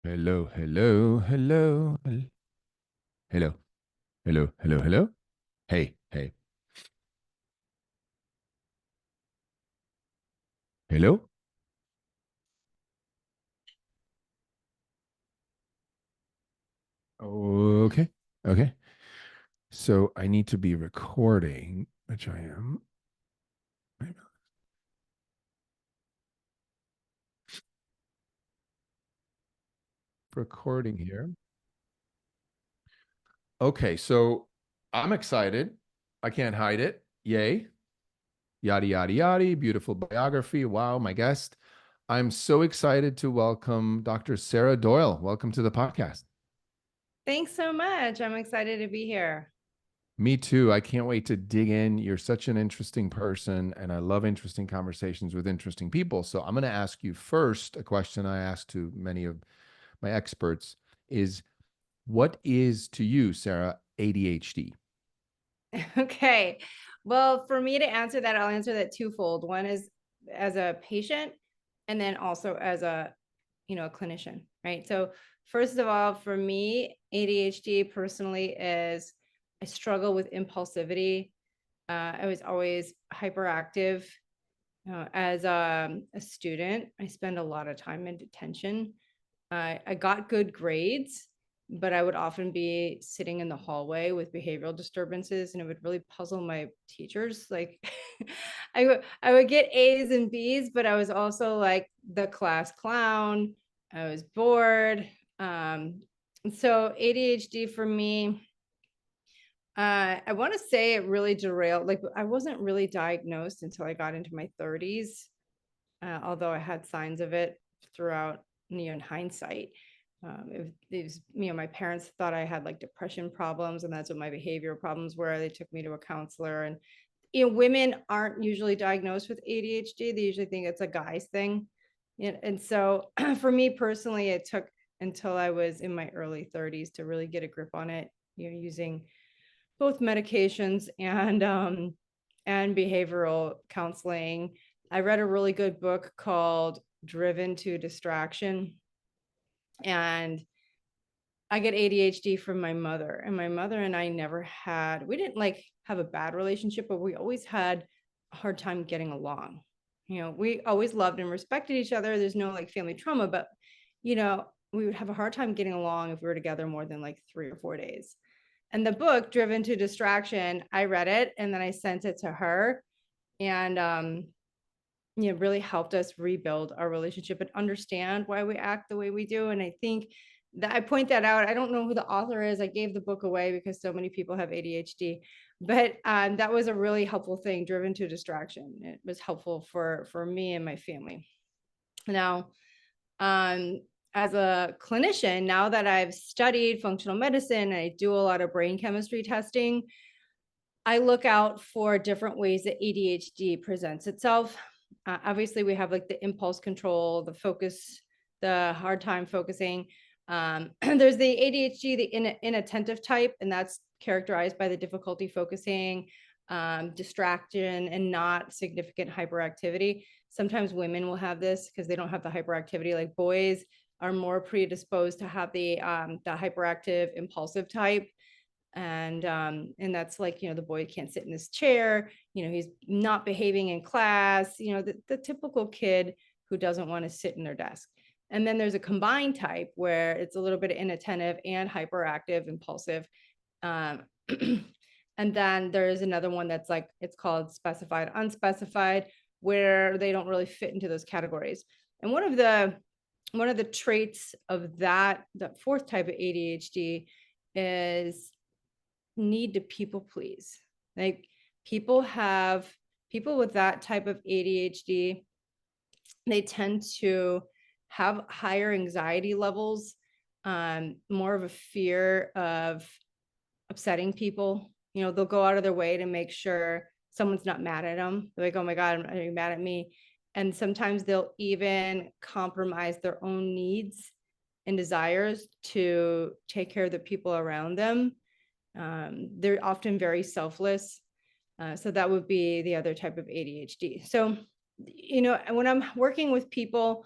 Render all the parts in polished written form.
Hello, hello, hello, hello, hello, hello, hello. Hey, hey, hello. Okay, okay. So I need to be recording, which I am. I'm recording here. Okay, so I'm excited. I can't hide it. Yay. Yada, yada, yada. Beautiful biography. Wow, my guest. I'm so excited to welcome Dr. Sarah Doyle. Welcome to the podcast. Thanks so much. I'm excited to be here. Me too. I can't wait to dig in. You're such an interesting person, and I love interesting conversations with interesting people. So I'm going to ask you first a question I ask to many of my experts is what is to you, Sarah, ADHD? Okay. Well, for me to answer that, I'll answer that twofold. One is as a patient, and then also as a clinician, right? So first of all, for me, ADHD personally is I struggle with impulsivity. I was always hyperactive. As a student, I spend a lot of time in detention. I got good grades, but I would often be sitting in the hallway with behavioral disturbances, and it would really puzzle my teachers. Like, I would get A's and B's, but I was also like the class clown. I was bored. So ADHD for me, I want to say it really derailed. Like, I wasn't really diagnosed until I got into my 30s, although I had signs of it throughout, in hindsight. My parents thought I had like depression problems, and that's what my behavior problems were. They took me to a counselor, and women aren't usually diagnosed with ADHD. They usually think it's a guy's thing. And so for me personally, it took until I was in my early 30s to really get a grip on it, using both medications and behavioral counseling. I read a really good book called Driven to Distraction, and I get ADHD from my mother, and my mother and I never had, we didn't like have a bad relationship, but we always had a hard time getting along. We always loved and respected each other. There's no like family trauma, but we would have a hard time getting along if we were together more than like 3 or 4 days. And the book, Driven to Distraction, I read it and then I sent it to her. And really helped us rebuild our relationship and understand why we act the way we do. And I think that I point that out. I don't know who the author is. I gave the book away because so many people have ADHD, but that was a really helpful thing. Driven to Distraction. It was helpful for me and my family. Now, um, as a clinician, now that I've studied functional medicine, I do a lot of brain chemistry testing. I look out for different ways that ADHD presents itself. Obviously, we have like the impulse control, the focus, the hard time focusing. There's the ADHD, the inattentive type, and that's characterized by the difficulty focusing, distraction, and not significant hyperactivity. Sometimes women will have this because they don't have the hyperactivity. Like boys are more predisposed to have the hyperactive, impulsive type. And that's like, the boy can't sit in this chair, he's not behaving in class, the typical kid who doesn't want to sit in their desk. And then there's a combined type where it's a little bit inattentive and hyperactive, impulsive. um, and then there's another one that's like, it's called specified unspecified, where they don't really fit into those categories. And one of the traits of that fourth type of ADHD is need to people please. Like, people with that type of ADHD, they tend to have higher anxiety levels, more of a fear of upsetting people. They'll go out of their way to make sure someone's not mad at them. They're like, oh my God, are you mad at me? And sometimes they'll even compromise their own needs and desires to take care of the people around them. They're often very selfless. So that would be the other type of ADHD. So, when I'm working with people,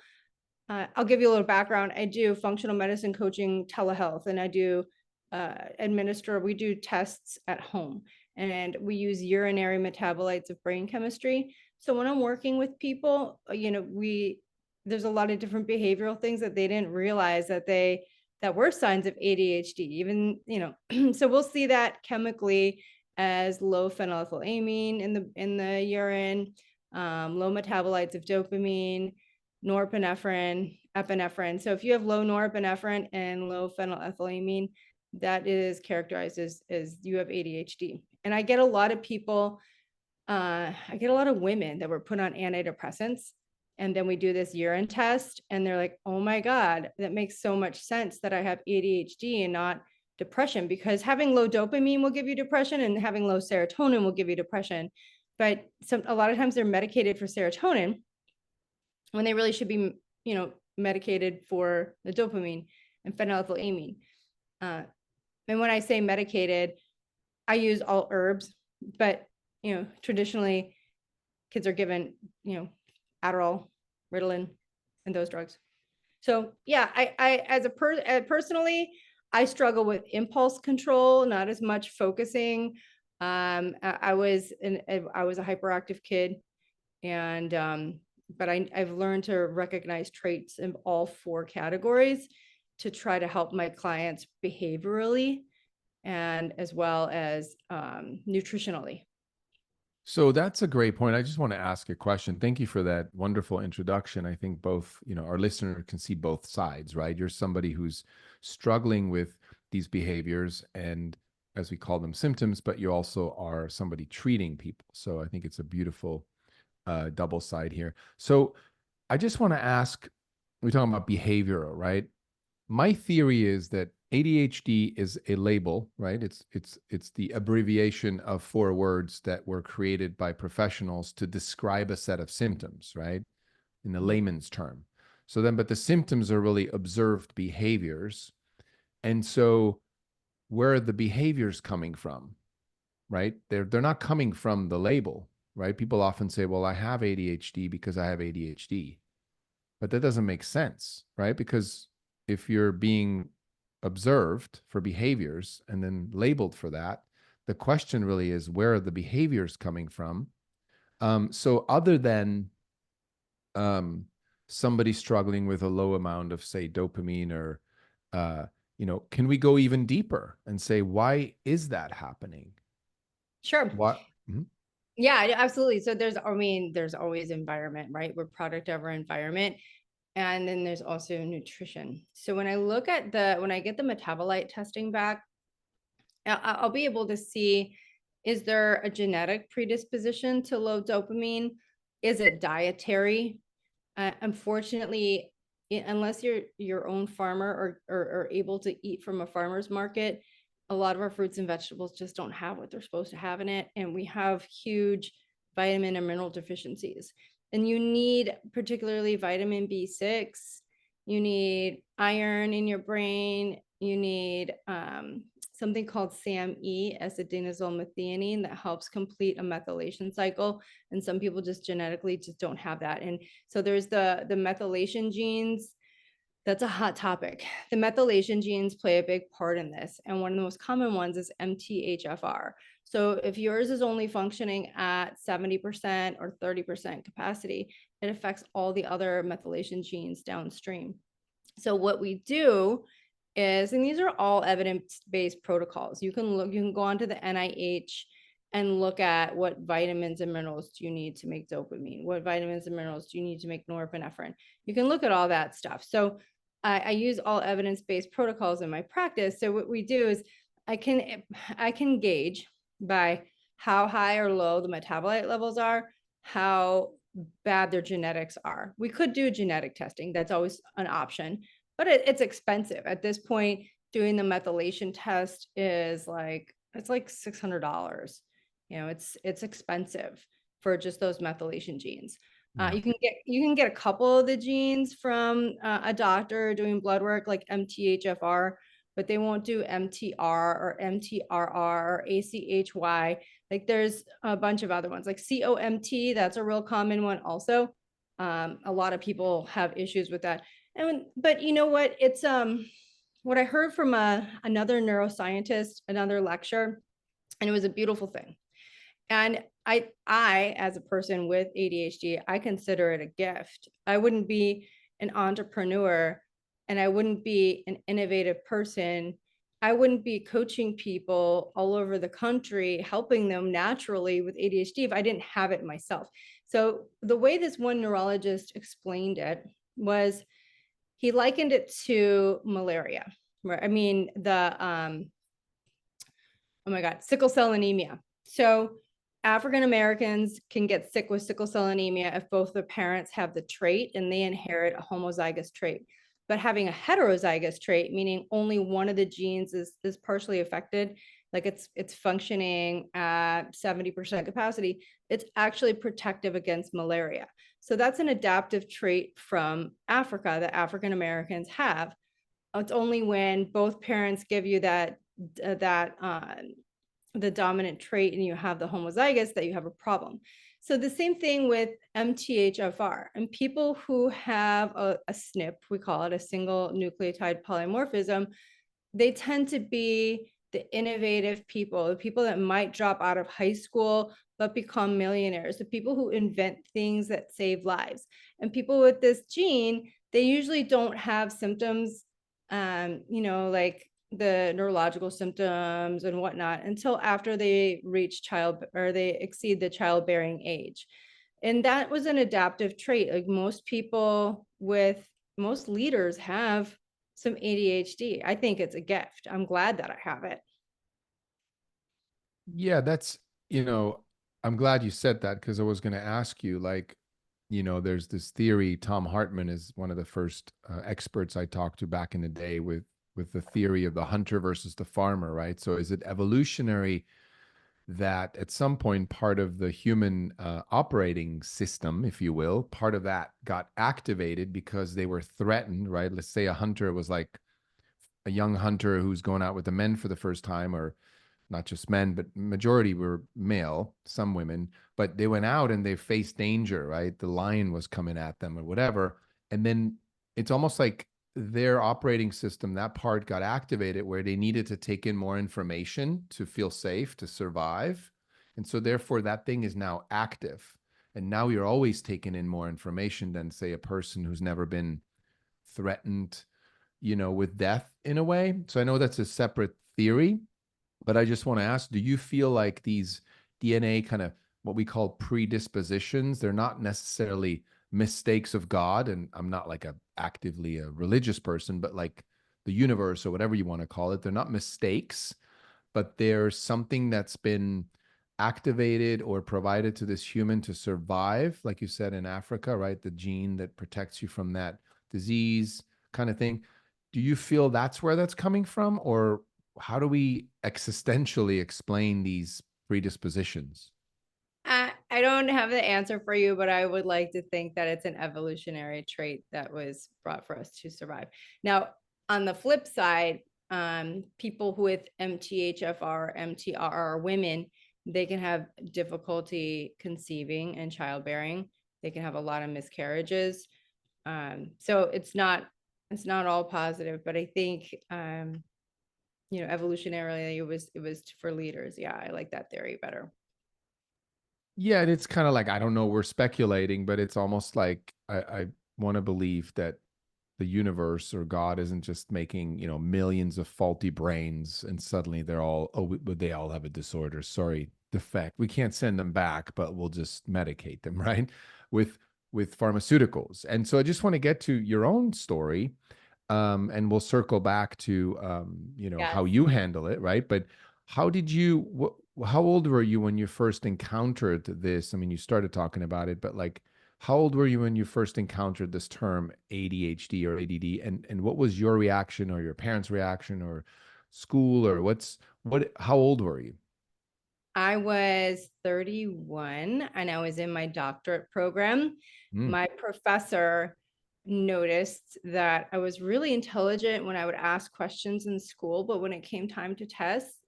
I'll give you a little background. I do functional medicine coaching, telehealth, and I do we do tests at home, and we use urinary metabolites of brain chemistry. So when I'm working with people, there's a lot of different behavioral things that they didn't realize that were signs of ADHD. Even, so we'll see that chemically as low phenylethylamine in the urine, low metabolites of dopamine, norepinephrine, epinephrine. So if you have low norepinephrine and low phenylethylamine, that is characterized as you have ADHD. And I get a lot of people, I get a lot of women that were put on antidepressants. And then we do this urine test and they're like, oh my God, that makes so much sense that I have ADHD and not depression, because having low dopamine will give you depression and having low serotonin will give you depression. But a lot of times they're medicated for serotonin when they really should be, medicated for the dopamine and phenylethylamine. And when I say medicated, I use all herbs, but, traditionally kids are given, Adderall, Ritalin, and those drugs. So yeah, personally, I struggle with impulse control, not as much focusing. I was a hyperactive kid, and but I've learned to recognize traits in all four categories to try to help my clients behaviorally and as well as nutritionally. So that's a great point. I just want to ask a question. Thank you for that wonderful introduction. I think both, our listener can see both sides, right? You're somebody who's struggling with these behaviors and, as we call them, symptoms, but you also are somebody treating people. So I think it's a beautiful double side here. So I just want to ask, we're talking about behavioral, right? My theory is that ADHD is a label, right? It's the abbreviation of 4 words that were created by professionals to describe a set of symptoms, right? In the layman's term. So then, but the symptoms are really observed behaviors. And so where are the behaviors coming from, right? They're not coming from the label, right? People often say, well, I have ADHD because I have ADHD. But that doesn't make sense, right? Because if you're being observed for behaviors and then labeled for that, the question really is, where are the behaviors coming from? So other than somebody struggling with a low amount of, say, dopamine or, can we go even deeper and say, why is that happening? Sure. What? Mhm. Yeah, absolutely. So there's always environment, right? We're product of our environment. And then there's also nutrition. So when I get the metabolite testing back, I'll be able to see, is there a genetic predisposition to low dopamine? Is it dietary? Unfortunately, unless you're your own farmer or able to eat from a farmer's market, a lot of our fruits and vegetables just don't have what they're supposed to have in it. And we have huge vitamin and mineral deficiencies. And you need particularly vitamin B6, you need iron in your brain, you need something called SAMe, acetylmethionine, that helps complete a methylation cycle. And some people just genetically just don't have that. And so there's the methylation genes. That's a hot topic. The methylation genes play a big part in this. And one of the most common ones is MTHFR. So if yours is only functioning at 70% or 30% capacity, it affects all the other methylation genes downstream. So what we do is, and these are all evidence-based protocols. You can go onto the NIH and look at what vitamins and minerals do you need to make dopamine? What vitamins and minerals do you need to make norepinephrine? You can look at all that stuff. So I use all evidence-based protocols in my practice. So what we do is I can gauge by how high or low the metabolite levels are, how bad their genetics are. We could do genetic testing. That's always an option, but it's expensive. At this point, doing the methylation test is it's like $600. It's expensive for just those methylation genes. Yeah. You can get a couple of the genes from a doctor doing blood work like MTHFR, but they won't do MTR or MTRR or ACHY. Like there's a bunch of other ones like COMT. That's a real common one also. A lot of people have issues with that. But you know what? It's what I heard from another neuroscientist, another lecture, and it was a beautiful thing. And I, as a person with ADHD, I consider it a gift. I wouldn't be an entrepreneur and I wouldn't be an innovative person. I wouldn't be coaching people all over the country, helping them naturally with ADHD if I didn't have it myself. So the way this one neurologist explained it was he likened it to malaria, right? I mean, oh my God, sickle cell anemia. So African Americans can get sick with sickle cell anemia if both the parents have the trait and they inherit a homozygous trait. But having a heterozygous trait, meaning only one of the genes is partially affected, like it's functioning at 70% capacity, it's actually protective against malaria. So that's an adaptive trait from Africa that African Americans have. It's only when both parents give you the dominant trait and you have the homozygous that you have a problem. So the same thing with MTHFR, and people who have a SNP, we call it a single nucleotide polymorphism, they tend to be the innovative people, the people that might drop out of high school but become millionaires, the people who invent things that save lives. And people with this gene, they usually don't have symptoms, like the neurological symptoms and whatnot until after they reach they exceed the childbearing age. And that was an adaptive trait. Like most leaders have some ADHD. I think it's a gift. I'm glad that I have it. Yeah, that's, I'm glad you said that because I was going to ask you, like, there's this theory. Tom Hartman is one of the first experts I talked to back in the day with the theory of the hunter versus the farmer, right? So is it evolutionary that at some point part of the human operating system, if you will, part of that got activated because they were threatened, right? Let's say a hunter was like a young hunter who's going out with the men for the first time, or not just men, but majority were male, some women, but they went out and they faced danger, right? The lion was coming at them or whatever. And then it's almost like their operating system, that part got activated where they needed to take in more information to feel safe, to survive. And so therefore that thing is now active. And now you're always taking in more information than, say, a person who's never been threatened, with death in a way. So I know that's a separate theory, but I just want to ask, do you feel like these DNA kind of what we call predispositions, they're not necessarily mistakes of God? And I'm not like actively a religious person, but like the universe or whatever you want to call it, they're not mistakes, but there's something that's been activated or provided to this human to survive, like you said in Africa, right? The gene that protects you from that disease kind of thing. Do you feel that's where that's coming from? Or how do we existentially explain these predispositions? I don't have the answer for you, but I would like to think that it's an evolutionary trait that was brought for us to survive. Now, on the flip side, people with MTHFR, MTRR women, they can have difficulty conceiving and childbearing. They can have a lot of miscarriages. So it's not all positive, but I think evolutionarily it was for leaders. Yeah, I like that theory better. Yeah, and it's kind of like, I don't know, we're speculating, but it's almost like I want to believe that the universe or God isn't just making, millions of faulty brains and suddenly they're all, they all have a disorder. Sorry, defect. We can't send them back, but we'll just medicate them, right? With with pharmaceuticals. And so I just want to get to your own story, and we'll circle back to how Yes. you handle it, right? But how did you? How old were you when you first encountered this? I mean, you started talking about it, but like, how old were you when you first encountered this term ADHD or ADD, and what was your reaction or your parents' reaction or school or what? How old were you? I was 31 and I was in my doctorate program. Mm. My professor noticed that I was really intelligent when I would ask questions in school, but when it came time to test,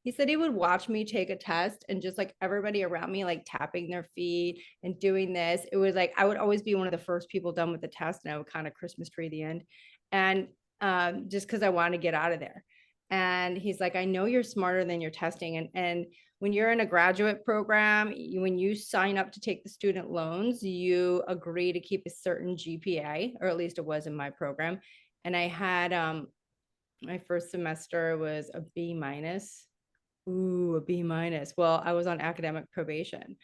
he said he would watch me take a test and just like everybody around me, like tapping their feet and doing this. It was like I would always be one of the first people done with the test, and I would kind of Christmas tree the end. And just because I wanted to get out of there. And he's like, I know you're smarter than you're testing. And when you're in a graduate program, when you sign up to take the student loans, you agree to keep a certain GPA, or at least it was in my program. And I had my first semester was a B minus. Ooh, a B minus. Well, I was on academic probation,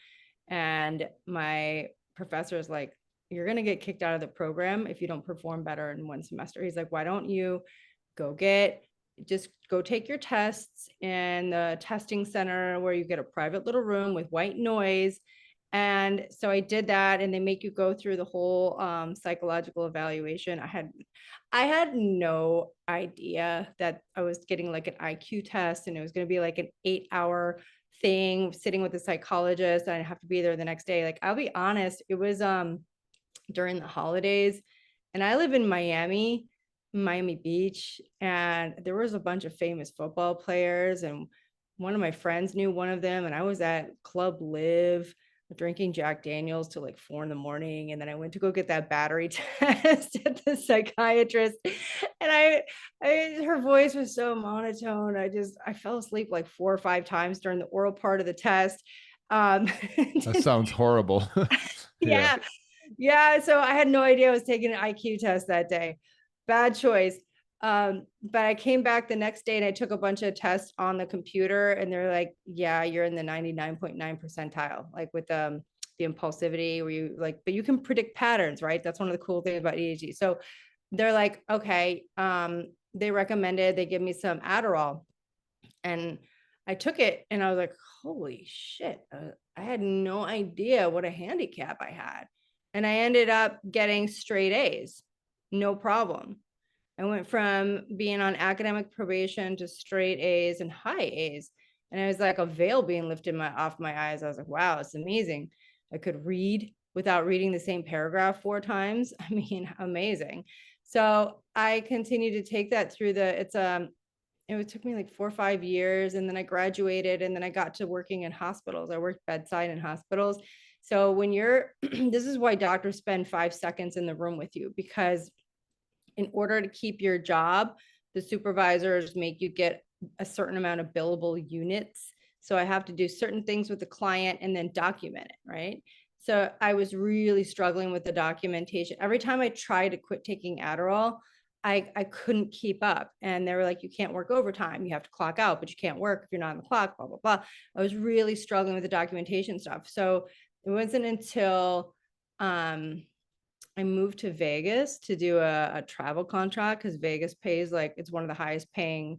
and my professor is like, you're going to get kicked out of the program if you don't perform better in one semester. He's like, why don't you just go take your tests in the testing center where you get a private little room with white noise. And so I did that, and they make you go through the whole psychological evaluation. I had no idea that I was getting like an IQ test, and it was going to be like an 8-hour thing sitting with a psychologist. And I have to be there the next day. Like, I'll be honest, it was during the holidays, and I live in Miami Beach, and there was a bunch of famous football players, and one of my friends knew one of them, and I was at Club Live drinking Jack Daniels till like 4 a.m. And then I went to go get that battery test at the psychiatrist. And her voice was so monotone. I fell asleep like 4 or 5 times during the oral part of the test. That sounds horrible. Yeah. Yeah. Yeah. So I had no idea I was taking an IQ test that day. Bad choice. But I came back the next day and I took a bunch of tests on the computer, and they're like, yeah, you're in the 99.9 percentile, like with the impulsivity where you like, but you can predict patterns, right? That's one of the cool things about EEG. So they're like, okay, they give me some Adderall, and I took it, and I was like, holy shit. I had no idea what a handicap I had. And I ended up getting straight A's, no problem. I went from being on academic probation to straight A's and high A's. And it was like a veil being lifted off my eyes. I was like, wow, it's amazing. I could read without reading the same paragraph 4 times. I mean, amazing. So I continued to take that through it took me like 4 or 5 years. And then I graduated, and then I got to working in hospitals. I worked bedside in hospitals. So when this is why doctors spend 5 seconds in the room with you, because in order to keep your job, the supervisors make you get a certain amount of billable units. So I have to do certain things with the client and then document it, right? So I was really struggling with the documentation. Every time I tried to quit taking Adderall, I couldn't keep up. And they were like, you can't work overtime. You have to clock out, but you can't work if you're not on the clock, blah, blah, blah. I was really struggling with the documentation stuff. So it wasn't until I moved to Vegas to do a travel contract, because Vegas pays like, it's one of the highest paying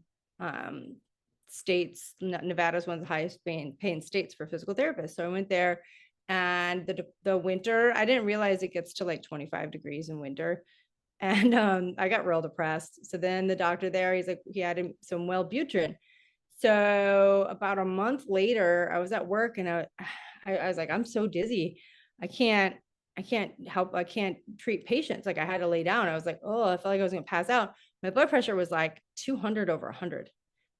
states. Nevada's one of the highest paying states for physical therapists. So I went there, and the winter, I didn't realize it gets to like 25 degrees in winter. And I got real depressed. So then the doctor there, he's like, he had some Wellbutrin. So about a month later, I was at work, and I was like, I'm so dizzy. I can't treat patients. Like, I had to lay down. I was like, oh, I felt like I was going to pass out. My blood pressure was like 200 over 100,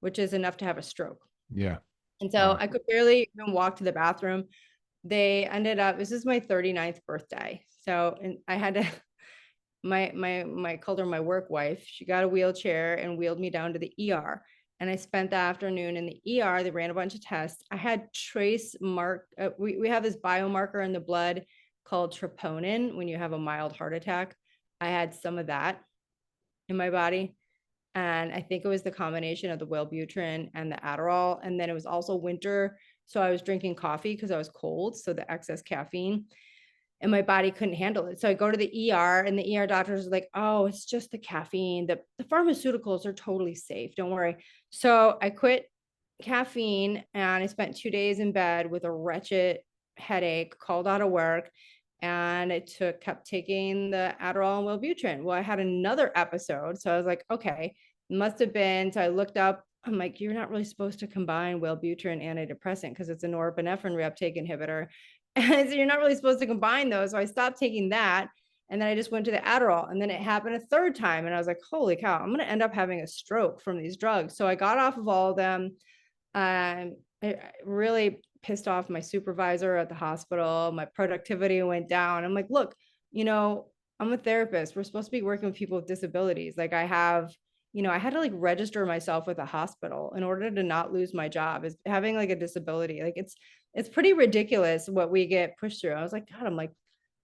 which is enough to have a stroke. Yeah. And so I could barely even walk to the bathroom. This is my 39th birthday. So, and I had to, called her my work wife. She got a wheelchair and wheeled me down to the ER. And I spent the afternoon in the ER. They ran a bunch of tests. I had we have this biomarker in the blood called troponin when you have a mild heart attack. I had some of that in my body. And I think it was the combination of the Wellbutrin and the Adderall. And then it was also winter. So I was drinking coffee because I was cold. So the excess caffeine, and my body couldn't handle it. So I go to the ER, and the ER doctors are like, oh, it's just the caffeine. The pharmaceuticals are totally safe. Don't worry. So I quit caffeine, and I spent 2 days in bed with a wretched headache, called out of work. And I kept taking the Adderall and Wellbutrin. Well, I had another episode. So I was like, okay, it must have been. So I looked up, I'm like, you're not really supposed to combine Wellbutrin antidepressant because it's a norepinephrine reuptake inhibitor. And so you're not really supposed to combine those. So I stopped taking that. And then I just went to the Adderall, and then it happened a third time. And I was like, holy cow, I'm going to end up having a stroke from these drugs. So I got off of all of them. it really pissed off my supervisor at the hospital. My productivity went down. I'm like, look, you know, I'm a therapist. We're supposed to be working with people with disabilities. Like I have, I had to like register myself with a hospital in order to not lose my job is having like a disability. Like it's pretty ridiculous what we get pushed through. I was like, God, I'm like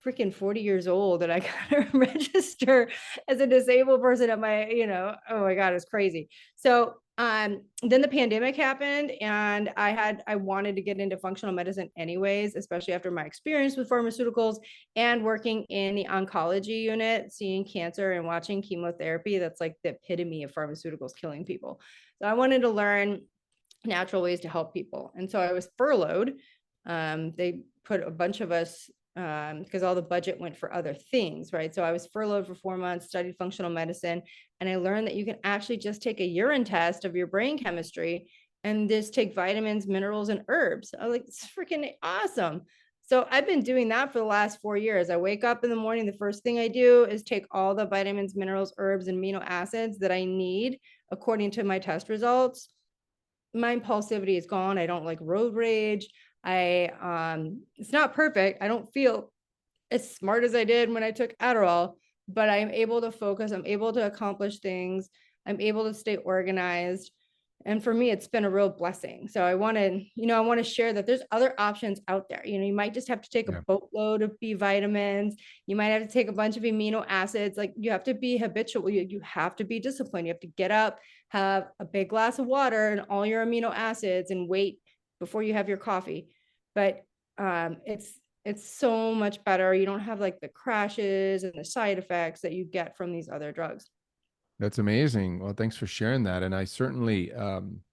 freaking 40 years old and I gotta register as a disabled person at my, oh my God, it's crazy. So then the pandemic happened and I wanted to get into functional medicine anyways, especially after my experience with pharmaceuticals and working in the oncology unit, seeing cancer and watching chemotherapy. That's like the epitome of pharmaceuticals killing people. So I wanted to learn natural ways to help people. And so I was furloughed. They put a bunch of us because all the budget went for other things, right? So I was furloughed for 4 months, studied functional medicine, and I learned that you can actually just take a urine test of your brain chemistry and just take vitamins, minerals, and herbs. I was like, it's freaking awesome. So I've been doing that for the last 4 years. I wake up in the morning, the first thing I do is take all the vitamins, minerals, herbs, and amino acids that I need according to my test results. My impulsivity is gone. I don't like road rage. It's not perfect. I don't feel as smart as I did when I took Adderall, but I'm able to focus. I'm able to accomplish things. I'm able to stay organized. And for me, it's been a real blessing. So I want to share that there's other options out there. You might just have to take a Yeah. boatload of B vitamins. You might have to take a bunch of amino acids. Like you have to be habitual. You have to be disciplined. You have to get up, have a big glass of water and all your amino acids and wait before you have your coffee. But it's so much better. You don't have like the crashes and the side effects that you get from these other drugs. That's amazing. Well, thanks for sharing that. And I certainly, am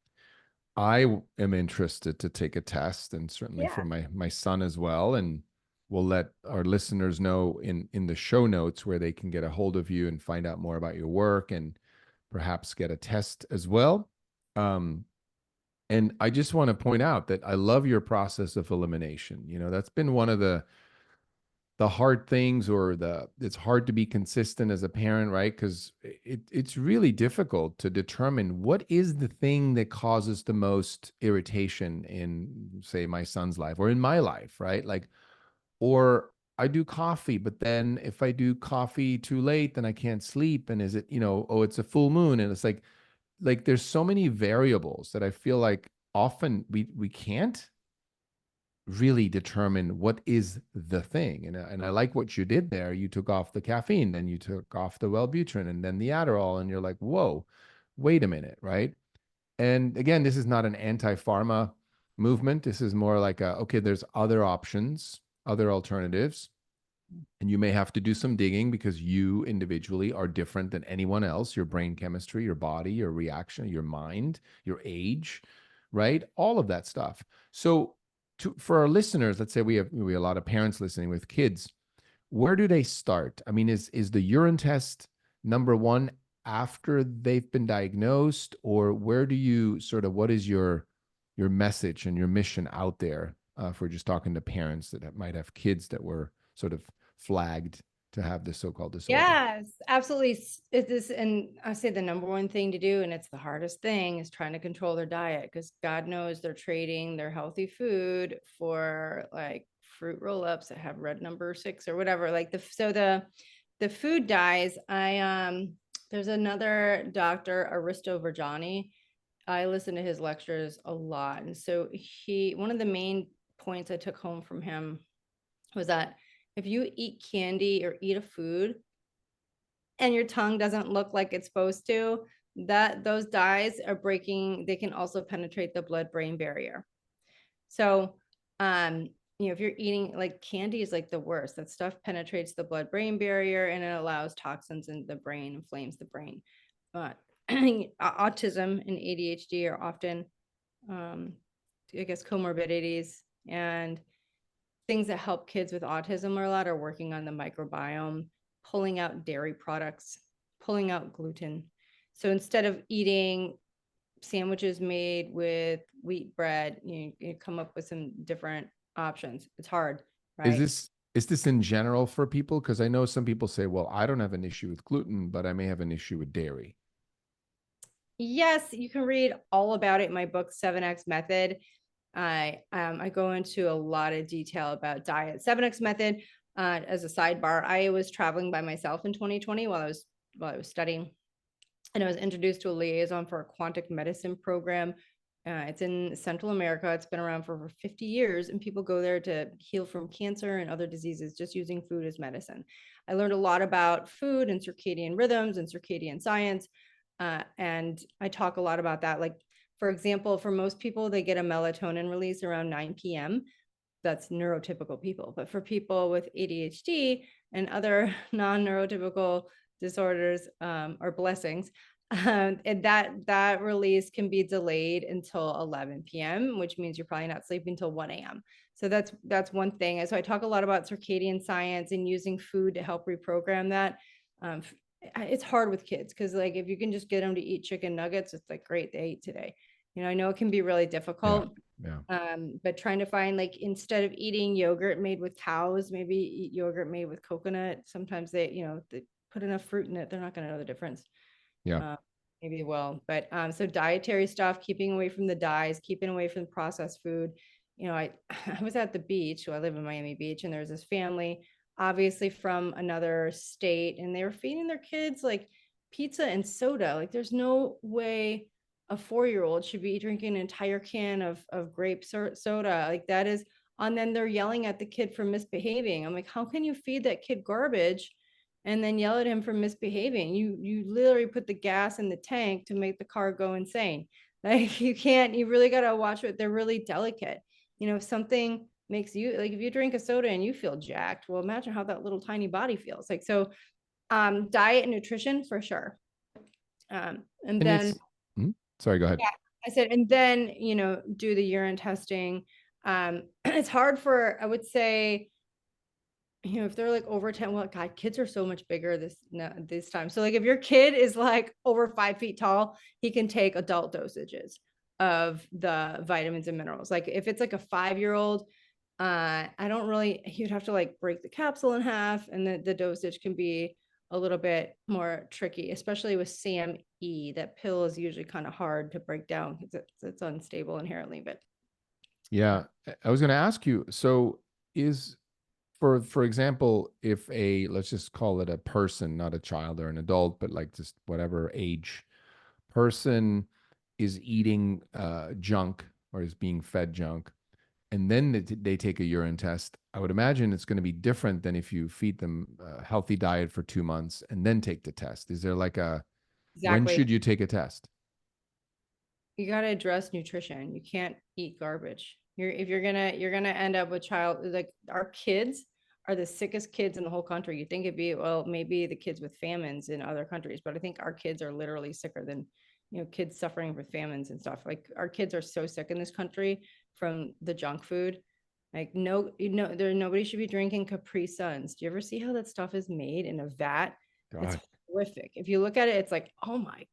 interested to take a test, and certainly for Yeah. my son as well. And we'll let our listeners know in the show notes where they can get a hold of you and find out more about your work and perhaps get a test as well. Um, and I just want to point out that I love your process of elimination. That's been one of the hard things, or it's hard to be consistent as a parent, right? Because it's really difficult to determine what is the thing that causes the most irritation in, say, my son's life or in my life, right? Like, or I do coffee, but then if I do coffee too late, then I can't sleep. And is it, oh, it's a full moon, and it's like there's so many variables that I feel like often we can't really determine what is the thing. And I like what you did there. You took off the caffeine, then you took off the Wellbutrin, and then the Adderall, and you're like, whoa, wait a minute, right? And again, this is not an anti-pharma movement. This is more like okay, there's other options, other alternatives, and you may have to do some digging because you individually are different than anyone else. Your brain chemistry, your body, your reaction, your mind, your age, right? All of that stuff. So for our listeners, let's say we have a lot of parents listening with kids. Where do they start? I mean, is the urine test number one after they've been diagnosed, or where do you sort of, what is your message and your mission out there, for just talking to parents that might have kids that were sort of flagged to have this so-called disorder? Yes, absolutely. It is, and I say the number one thing to do, and it's the hardest thing, is trying to control their diet because God knows they're trading their healthy food for like fruit roll-ups that have red number 6 or whatever. Like the food dyes. There's another doctor, Aristo Virgiani. I listen to his lectures a lot, and so one of the main points I took home from him was that if you eat candy or eat a food and your tongue doesn't look like it's supposed to, that those dyes are breaking, they can also penetrate the blood-brain barrier. So, if you're eating like candy is like the worst. That stuff penetrates the blood-brain barrier and it allows toxins in the brain, inflames the brain. But autism and ADHD are often, I guess, comorbidities, and things that help kids with autism a lot are working on the microbiome, pulling out dairy products, pulling out gluten. So instead of eating sandwiches made with wheat bread, you come up with some different options. It's hard, Is right? this in general for people? Because I know some people say, well, I don't have an issue with gluten, but I may have an issue with dairy. Yes, you can read all about it in my book, 7X Method. I go into a lot of detail about diet. 7X Method, as a sidebar, I was traveling by myself in 2020 while I was studying, and I was introduced to a liaison for a quantum medicine program. It's in Central America. It's been around for over 50 years, and people go there to heal from cancer and other diseases just using food as medicine. I learned a lot about food and circadian rhythms and circadian science. And I talk a lot about that. Like, for example, for most people, they get a melatonin release around 9 p.m. That's neurotypical people. But for people with ADHD and other non-neurotypical disorders, or blessings, and that release can be delayed until 11 p.m., which means you're probably not sleeping until 1 a.m. So that's one thing. And so I talk a lot about circadian science and using food to help reprogram that. It's hard with kids because, like, if you can just get them to eat chicken nuggets, it's like, great, they ate today. I know it can be really Yeah. difficult. Yeah. But trying to find, like, instead of eating yogurt made with cows, maybe eat yogurt made with coconut. Sometimes they put enough fruit in it, they're not going to know the difference. Yeah. Uh, Maybe they will, but so dietary stuff, keeping away from the dyes, keeping away from processed food. I I was at the beach. So I live in Miami Beach, and there was this family, obviously from another state, and they were feeding their kids like pizza and soda. Like, there's no way a 4-year-old should be drinking an entire can of grape soda. Like, that is, and then they're yelling at the kid for misbehaving. I'm like, how can you feed that kid garbage and then yell at him for misbehaving? You literally put the gas in the tank to make the car go insane. Like, you can't, you really got to watch it. They're really delicate. If something makes you, like, if you drink a soda and you feel jacked, well, imagine how that little tiny body feels like. So diet and nutrition for sure. And And then, it's, sorry, go ahead. yeah, I said, and then, do the urine testing. It's hard for, I would say, if they're like over 10, well, God, kids are so much bigger this time. So, like, if your kid is like over 5 feet tall, he can take adult dosages of the vitamins and minerals. Like, if it's like a 5-year-old, I don't really, you'd have to like break the capsule in half, and the dosage can be a little bit more tricky, especially with SAMe. That pill is usually kind of hard to break down because it's unstable inherently. But Yeah. I was going to ask you, so is, for example, if let's just call it a person, not a child or an adult, but like just whatever age person is eating junk or is being fed junk, and then they take a urine test, I would imagine it's going to be different than if you feed them a healthy diet for 2 months and then take the test. Is there like when exactly, should you take a test? you got to address nutrition. You can't eat garbage. You're gonna end up with child, like, our kids are the sickest kids in the whole country. You think it'd be, well, maybe the kids with famines in other countries, but I think our kids are literally sicker than kids suffering with famines and stuff. Like, our kids are so sick in this country from the junk food. Like, no, nobody should be drinking Capri Suns. Do you ever see how that stuff is made in a vat? It's God. horrific. If you look at it, it's like, oh my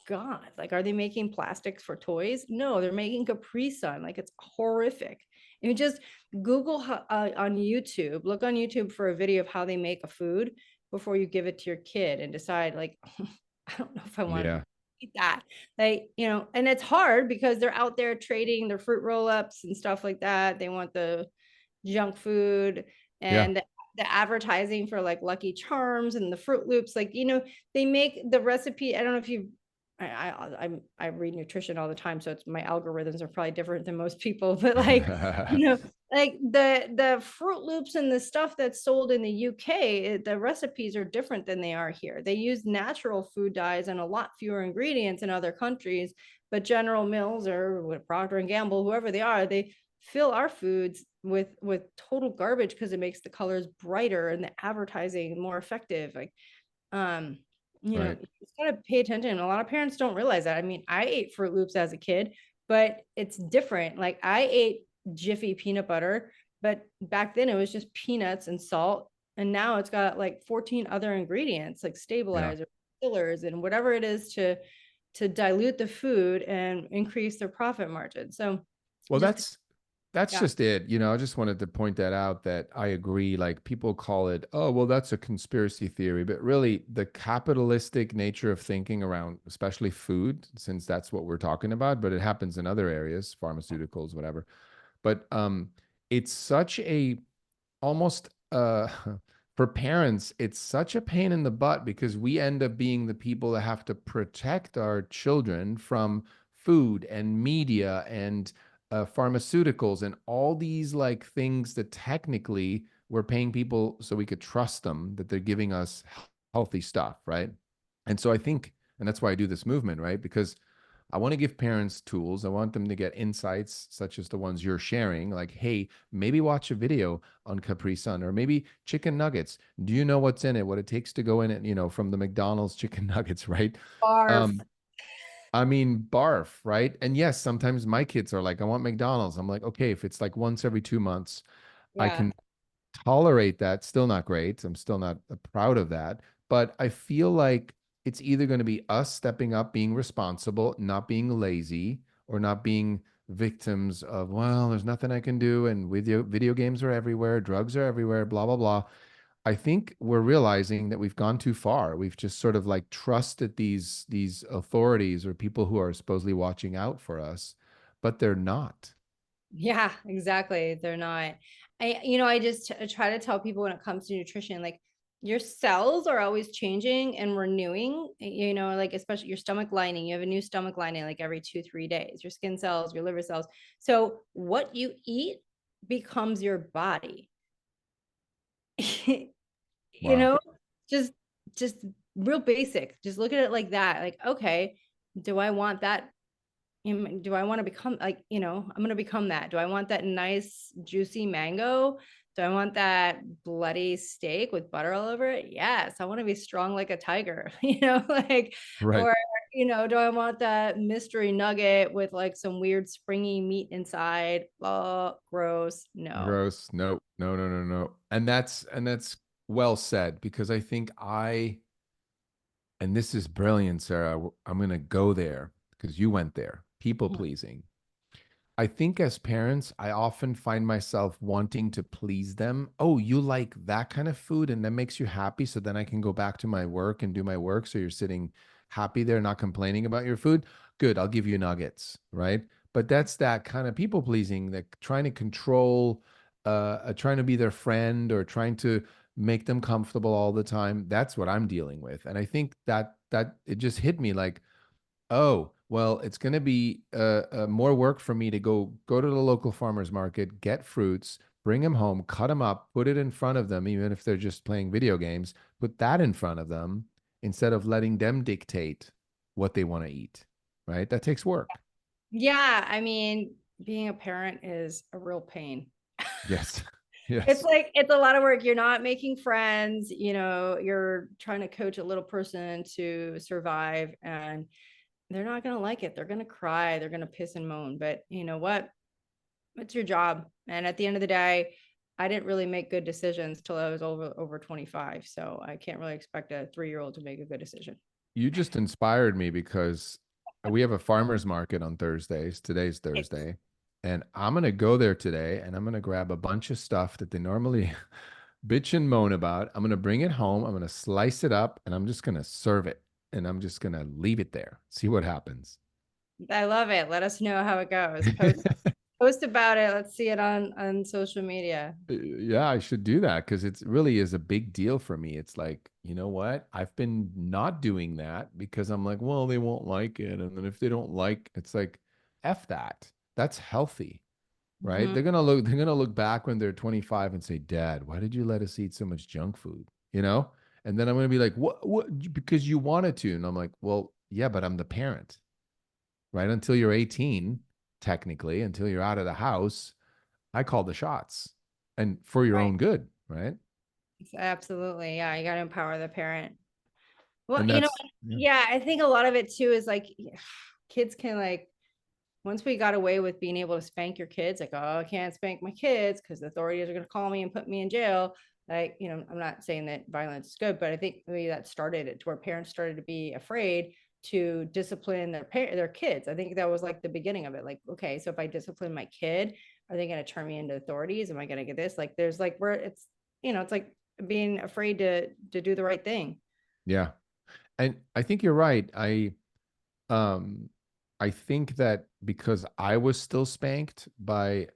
God, like, are they making plastics for toys? No, they're making Capri Sun. Like, it's horrific. You just Google on YouTube, look on YouTube for a video of how they make a food before you give it to your kid and decide, like, I don't know if I want to Yeah. eat that. Like, and it's hard because they're out there trading their fruit roll-ups and stuff like that. They want the junk food, Yeah. and the advertising for like Lucky Charms and the Fruit Loops. Like, they make the recipe. I don't know if you I read nutrition all the time, so it's my algorithms are probably different than most people, but, like, like the Fruit Loops and the stuff that's sold in the UK, the recipes are different than they are here. They use natural food dyes and a lot fewer ingredients in other countries, but General Mills or with Procter and Gamble, whoever they are, they fill our foods with total garbage because it makes the colors brighter and the advertising more effective. Like, um, Right. you just gotta pay attention. A lot of parents don't realize that. I mean, I ate Fruit Loops as a kid, but it's different. Like, I ate Jiffy peanut butter, but back then it was just peanuts and salt. And now it's got like 14 other ingredients, like Yeah. stabilizers, fillers, and whatever it is to dilute the food and increase their profit margin. So Well, just, that's That's Yeah. just it. I just wanted to point that out that I agree. Like people call it, oh, well, that's a conspiracy theory. But really, the capitalistic nature of thinking around, especially food, since that's what we're talking about, but it happens in other areas, pharmaceuticals, whatever. But it's such a almost for parents, it's such a pain in the butt because we end up being the people that have to protect our children from food and media and pharmaceuticals and all these like things that technically we're paying people so we could trust them that they're giving us healthy stuff, right? And so I think, and that's why I do this movement, right? Because I want to give parents tools. I want them to get insights such as the ones you're sharing, like, hey, maybe watch a video on Capri Sun or maybe chicken nuggets. Do you know what's in it? What it takes to go in it, from the McDonald's chicken nuggets, right? Barf. Um, I mean, barf, right? And yes, sometimes my kids are like, I want McDonald's. I'm like, okay, if it's like once every 2 months, I Yeah. can tolerate that. Still not great. I'm still not proud of that. But I feel like it's either going to be us stepping up, being responsible, not being lazy, or not being victims of, well, there's nothing I can do. And video games are everywhere, drugs are everywhere, blah, blah, blah. I think we're realizing that we've gone too far. We've just sort of like trusted these authorities or people who are supposedly watching out for us, but they're not. Yeah, exactly. They're not. I just try to tell people when it comes to nutrition, like your cells are always changing and renewing, like especially your stomach lining. You have a new stomach lining like every 2, 3 days, your skin cells, your liver cells. So what you eat becomes your body. you Wow. know, just just real basic. Just look at it like that. Like, okay, do I want that? Do I want to become like, I'm going to become that. Do I want that nice, juicy mango? Do I want that bloody steak with butter all over it? Yes. I want to be strong like a tiger, like, Right. or, do I want that mystery nugget with like some weird springy meat inside? Oh, gross. No. Gross. No, no, no, no, no. And that's well said because I think and this is brilliant, Sarah. I'm going to go there because you went there. People pleasing. I think as parents, I often find myself wanting to please them. Oh, you like that kind of food and that makes you happy. So then I can go back to my work and do my work. So you're sitting happy there, not complaining about your food. Good. I'll give you nuggets. Right. But that's that kind of people pleasing, that trying to control, trying to be their friend or trying to make them comfortable all the time. That's what I'm dealing with. And I think that it just hit me like, oh, well, it's going to be more work for me to go to the local farmers market, get fruits, bring them home, cut them up, put it in front of them, even if they're just playing video games, put that in front of them instead of letting them dictate what they want to eat, right? That takes work. Yeah. I mean, being a parent is a real pain. Yes. It's Yes. like it's a lot of work. You're not making friends, you're trying to coach a little person to survive and they're not going to like it. They're going to cry, they're going to piss and moan, but you know what? It's your job. And at the end of the day, I didn't really make good decisions till I was over 25, so I can't really expect a 3-year-old to make a good decision. You just inspired me because we have a farmers market on Thursdays. Today's Nice. Thursday. And I'm going to go there today and I'm going to grab a bunch of stuff that they normally bitch and moan about. I'm going to bring it home. I'm going to slice it up and I'm just going to serve it. And I'm just going to leave it there. See what happens. I love it. Let us know how it goes. Post about it. Let's see it on social media. Yeah, I should do that because it really is a big deal for me. It's like, you know what? I've been not doing that because I'm like, well, they won't like it. And then if they don't like, it's like, F that. That's healthy, right? Mhm. They're gonna look back when they're 25 and say, Dad, why did you let us eat so much junk food? You know? And then I'm gonna be like, what? Because you wanted to. And I'm like, well, yeah, but I'm the parent, right? Until you're 18, technically, until you're out of the house, I call the shots and for your Right. own good, right? Absolutely. Yeah, you got to empower the parent. Well, And that's, yeah. yeah, I think a lot of it too is like kids can like once we got away with being able to spank your kids, like, oh, I can't spank my kids because the authorities are going to call me and put me in jail. Like, I'm not saying that violence is good, but I think maybe that started it to where parents started to be afraid. to discipline their kids. I think that was like the beginning of it. Like, okay, so if I discipline my kid, are they going to turn me into authorities? Am I going to get this? Like, there's like where it's, it's like being afraid to do the right thing. Yeah. And I think you're right. Um I think that because I was still spanked by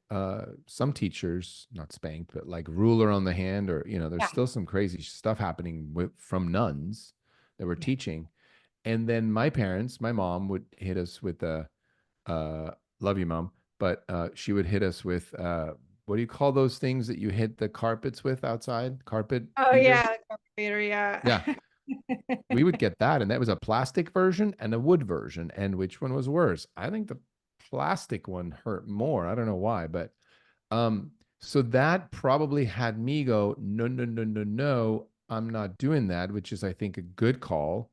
some teachers, not spanked, but like ruler on the hand, or there's Yeah. still some crazy stuff happening from nuns that were Yeah. teaching. And then my parents, my mom would hit us with a uh love you mom, but she would hit us with what do you call those things that you hit the carpets with outside? Carpet Oh beaters? yeah, carburetor, Yeah. yeah. We would get that, and that was a plastic version and a wood version. And which one was worse? I think the plastic one hurt more. I don't know why, but um, so that probably had me go, no, no, no, no, no, I'm not doing that, which is, I think, a good call.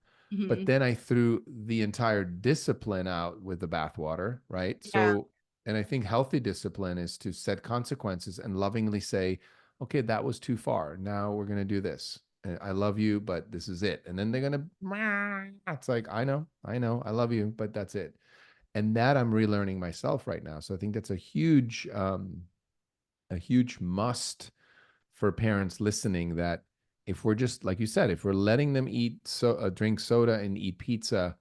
But Mhm. then I threw the entire discipline out with the bathwater, right? Yeah. So, and I think healthy discipline is to set consequences and lovingly say, okay, that was too far. Now we're going to do this. And I love you, but this is it. And then they're going to, it's like, I know, I love you, but that's it. And that I'm relearning myself right now. So I think that's a huge must for parents listening, that if we're just like you said, if we're letting them drink soda and eat pizza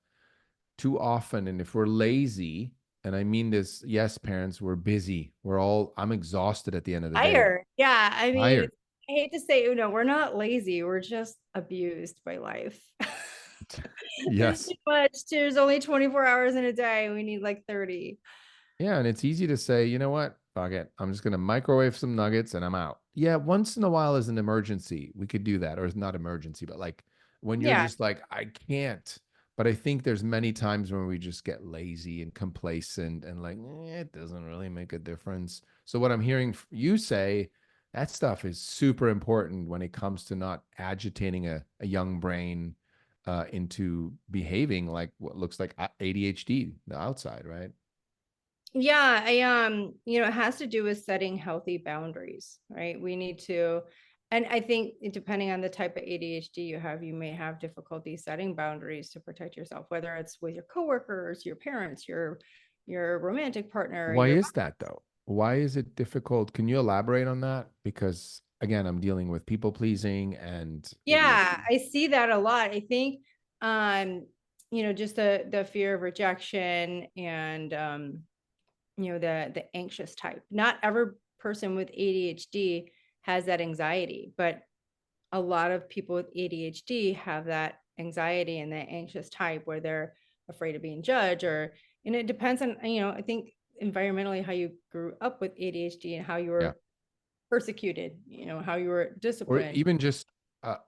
too often, and if we're lazy, and I mean this, yes, parents, we're busy, I'm exhausted at the end of the day, Tired. Yeah. I mean, tired. I hate to say, we're not lazy. We're just abused by life. It's too Yes. much. There's only 24 hours in a day. We need like 30. Yeah, and it's easy to say, you know what? Fuck it. I'm just gonna microwave some nuggets and I'm out. Yeah, once in a while is an emergency. We could do that, or it's not emergency, but like when you're Yeah. just like, I can't. But I think there's many times when we just get lazy and complacent and like, it doesn't really make a difference. So what I'm hearing you say, that stuff is super important when it comes to not agitating a young brain into behaving like what looks like ADHD, the outside, right? Yeah, it has to do with setting healthy boundaries, right? We need to, and I think depending on the type of ADHD you have, you may have difficulty setting boundaries to protect yourself, whether it's with your coworkers, your parents, your romantic partner, Why your is that though? Why is it difficult? Can you elaborate on that? Because again, I'm dealing with people pleasing and yeah, ADHD. I see that a lot. I think just the fear of rejection and the anxious type. Not every person with ADHD has that anxiety, but a lot of people with ADHD have that anxiety and that anxious type where they're afraid of being judged, or and it depends on, I think environmentally how you grew up with ADHD and how you Yeah. were persecuted, how you were Or disciplined. even just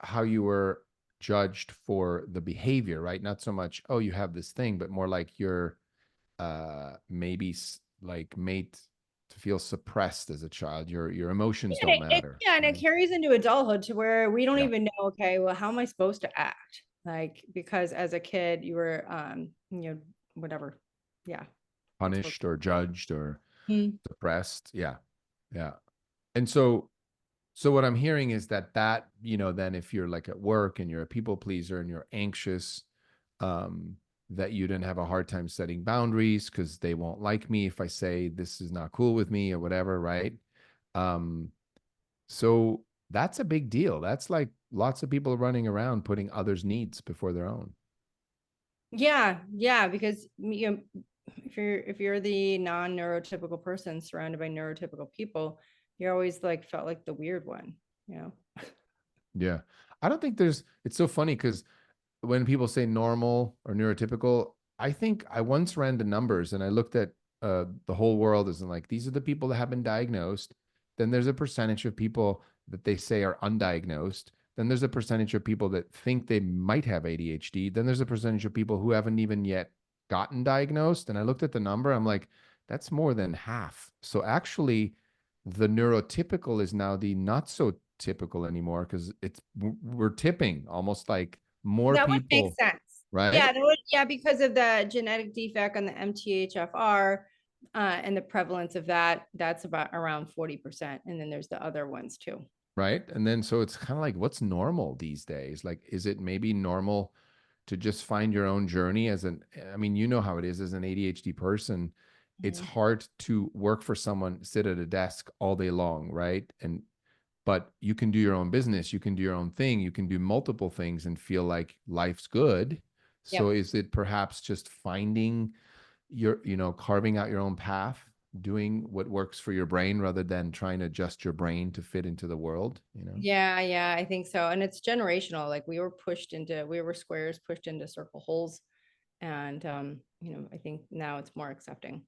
how you were judged for the behavior, right? Not so much, oh, you have this thing, but more like you're maybe like made to feel suppressed as a child. Your emotions don't matter, Yeah, and it right? carries into adulthood to where we don't Yeah. even know, okay, well, how am I supposed to act? Like, because as a kid, you were, whatever. Yeah. Not supposed Punished or judged or to. suppressed. Yeah. Yeah. And so what I'm hearing is that then if you're like at work and you're a people pleaser and you're anxious, um, that you didn't have a hard time setting boundaries because they won't like me if I say this is not cool with me or whatever, right? Um, so that's a big deal. That's like lots of people running around putting others' needs before their own. Yeah, yeah, because if you're the non-neurotypical person surrounded by neurotypical people, you're always like felt like the weird one, you know. Yeah. I don't think it's so funny because when people say normal or neurotypical, I think I once ran the numbers and I looked at the whole world as in like these are the people that have been diagnosed. Then there's a percentage of people that they say are undiagnosed. Then there's a percentage of people that think they might have ADHD. Then there's a percentage of people who haven't even yet gotten diagnosed. And I looked at the number, I'm like, that's more than half. So actually, the neurotypical is now the not so typical anymore because we're tipping almost like more That would make people, sense. right? Yeah, yeah, because of the genetic defect on the MTHFR, and the prevalence of that, that's about around 40%. And then there's the other ones too. Right. And then so it's kind of like what's normal these days? Like, is it maybe normal to just find your own journey as an, I mean, you know how it is as an ADHD person. It's Mhm. hard to work for someone, sit at a desk all day long, right? And but you can do your own business, you can do your own thing, you can do multiple things and feel like life's good. So Yep. is it perhaps just finding your, carving out your own path, doing what works for your brain rather than trying to adjust your brain to fit into the world? Yeah, yeah, I think so. And it's generational. Like we were squares pushed into circle holes. And I think now it's more accepting.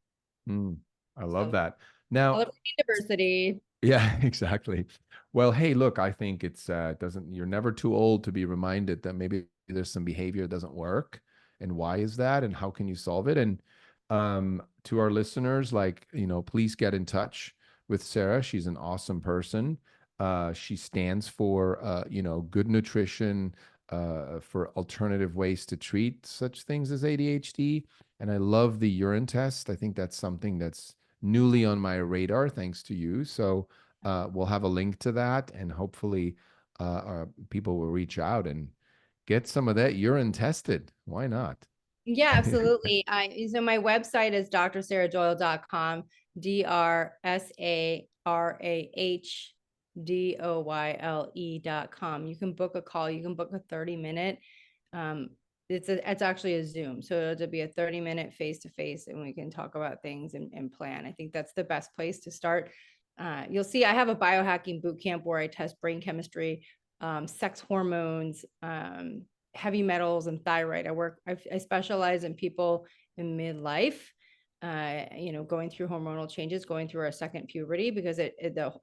Mm, I love So that. Now, celebrating diversity. yeah, exactly. Well, hey, look, I think it's doesn't you're never too old to be reminded that maybe there's some behavior that doesn't work, and why is that, and how can you solve it? And to our listeners, like, please get in touch with Sarah. She's an awesome person. She stands for good nutrition, for alternative ways to treat such things as ADHD. And I love the urine test. I think that's something that's newly on my radar thanks to you. So we'll have a link to that, and hopefully people will reach out and get some of that urine tested. Why not? Yeah, absolutely. So my website is drsarahdoyle.com, DRSARAHDOYLE.com. You can book a call, you can book a 30-minute. Um, it's actually a Zoom. So it'll be a 30-minute face-to-face, and we can talk about things and plan. I think that's the best place to start. You'll see I have a biohacking boot camp where I test brain chemistry, sex hormones, heavy metals, and thyroid. I specialize in people in midlife, going through hormonal changes, going through our second puberty, because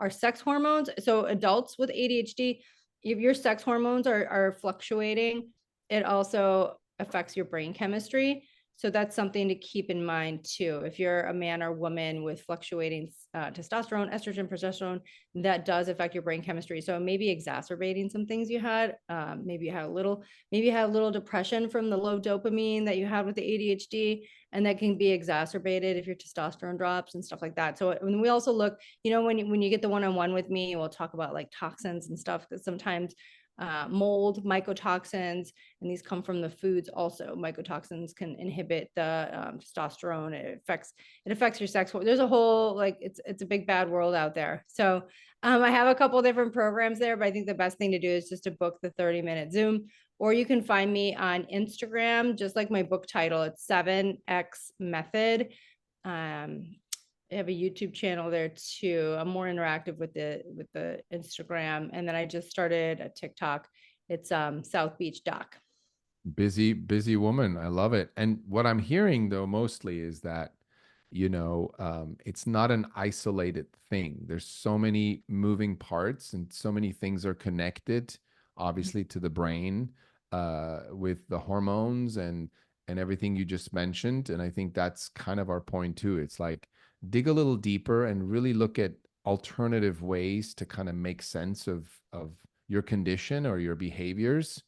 our sex hormones. So adults with ADHD, if your sex hormones are fluctuating, it also affects your brain chemistry. So that's something to keep in mind too. If you're a man or woman with fluctuating testosterone, estrogen, progesterone, that does affect your brain chemistry. So maybe exacerbating some things you had. Maybe you had a little depression from the low dopamine that you had with the ADHD, and that can be exacerbated if your testosterone drops and stuff like that. So when we also look, when you get the one-on-one with me, we'll talk about like toxins and stuff, because sometimes mold, mycotoxins, and these come from the foods. Also, mycotoxins can inhibit the testosterone. It affects your sex. There's a whole, like, it's a big bad world out there. So I have a couple different programs there, but I think the best thing to do is just to book the 30-minute Zoom, or you can find me on Instagram, just like my book title. It's 7X Method. I have a YouTube channel there too. I'm more interactive with the Instagram, and then I just started a TikTok. It's South Beach Doc. Busy, busy woman. I love it. And what I'm hearing though mostly is that, it's not an isolated thing. There's so many moving parts and so many things are connected, obviously, to the brain, with the hormones and everything you just mentioned. And I think that's kind of our point too. It's like dig a little deeper and really look at alternative ways to kind of make sense of your condition or your behaviors.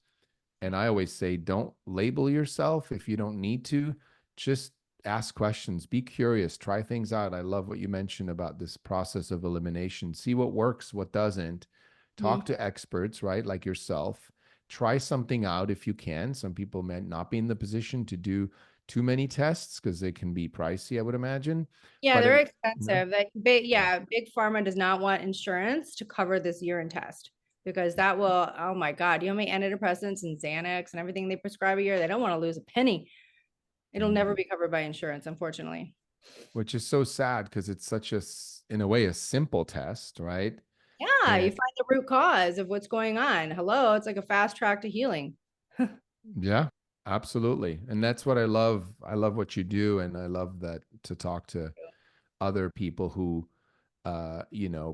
And I always say, don't label yourself if you don't need to. Just ask questions, be curious, try things out. I love what you mentioned about this process of elimination. See what works, what doesn't. Talk Mhm. to experts, right? Like yourself. Try something out if you can. Some people may not be in the position to do too many tests because they can be pricey, I would imagine. Yeah, But they're you know, expensive. Big pharma does not want insurance to cover this urine test, because that will, oh my God, you know how many antidepressants and Xanax and everything they prescribe a year? They don't want to lose a penny. It'll mm, never be covered by insurance, unfortunately. which is so sad because it's such in a way, a simple test, right? Yeah, you And find the root cause of what's going on. Hello, it's like a fast track to healing. yeah, absolutely. And that's what I love. I love what you do. And I love that to talk to other people who,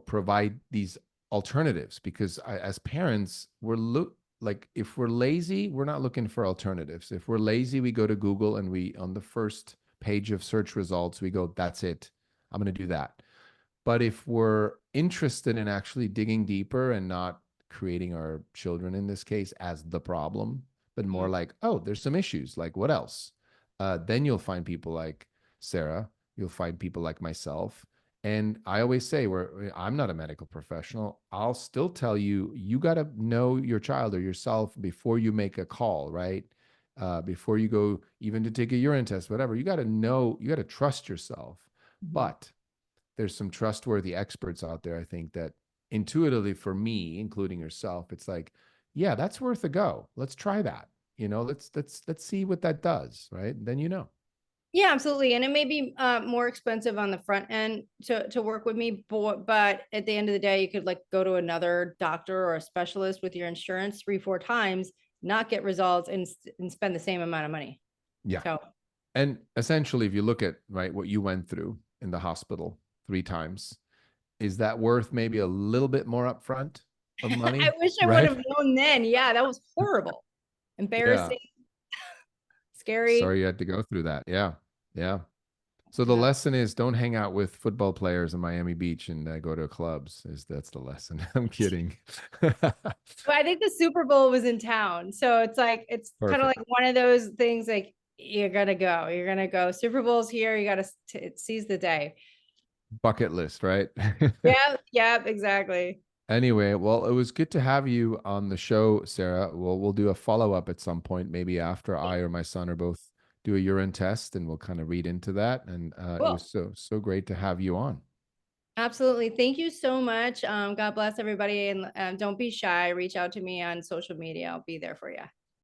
provide these alternatives because as parents, like if we're lazy, we're not looking for alternatives. If we're lazy, we go to Google and on the first page of search results, we go, that's it. I'm going to do that. But if we're interested in actually digging deeper and not creating our children in this case as the problem, but more Mhm. like, oh, there's some issues. Like what else? Then you'll find people like Sarah. You'll find people like myself. And I always say, I'm not a medical professional. I'll still tell you, you got to know your child or yourself before you make a call, right? before you go even to take a urine test, whatever. You got to know, you got to trust yourself. Mhm. But there's some trustworthy experts out there, I think, that intuitively for me, including yourself, it's like, yeah, that's worth a go. Let's try that. Let's see what that does, right? Then Yeah, absolutely. And it may be more expensive on the front end to work with me, but at the end of the day, you could like go to another doctor or a specialist with your insurance 3, 4 times, not get results, and spend the same amount of money. Yeah. So And essentially, if you look at right what you went through in the hospital 3 times, is that worth maybe a little bit more upfront of I money? wish I would Right? have known then. Yeah, that was horrible, Yeah. embarrassing, scary. Sorry you had to go through that. Yeah. Yeah. So the Yeah. lesson is don't hang out with football players in Miami Beach and go to clubs. That's the lesson. I'm kidding. But I think the Super Bowl was in town. So it's like, it's kind of Perfect. like one of those things like, you're gonna go. You're gonna go. Super Bowl's here. You gotta seize the day. Bucket list, right? Yeah, yeah, exactly. Anyway, well, it was good to have you on the show, Sarah. We'll do a follow-up at some point, maybe after I or my son are both do a urine test, and we'll kind of read into that. And it was Cool. so great to have you on. Absolutely. Thank you so much. God bless everybody. And don't be shy. Reach out to me on social media. I'll be there for you.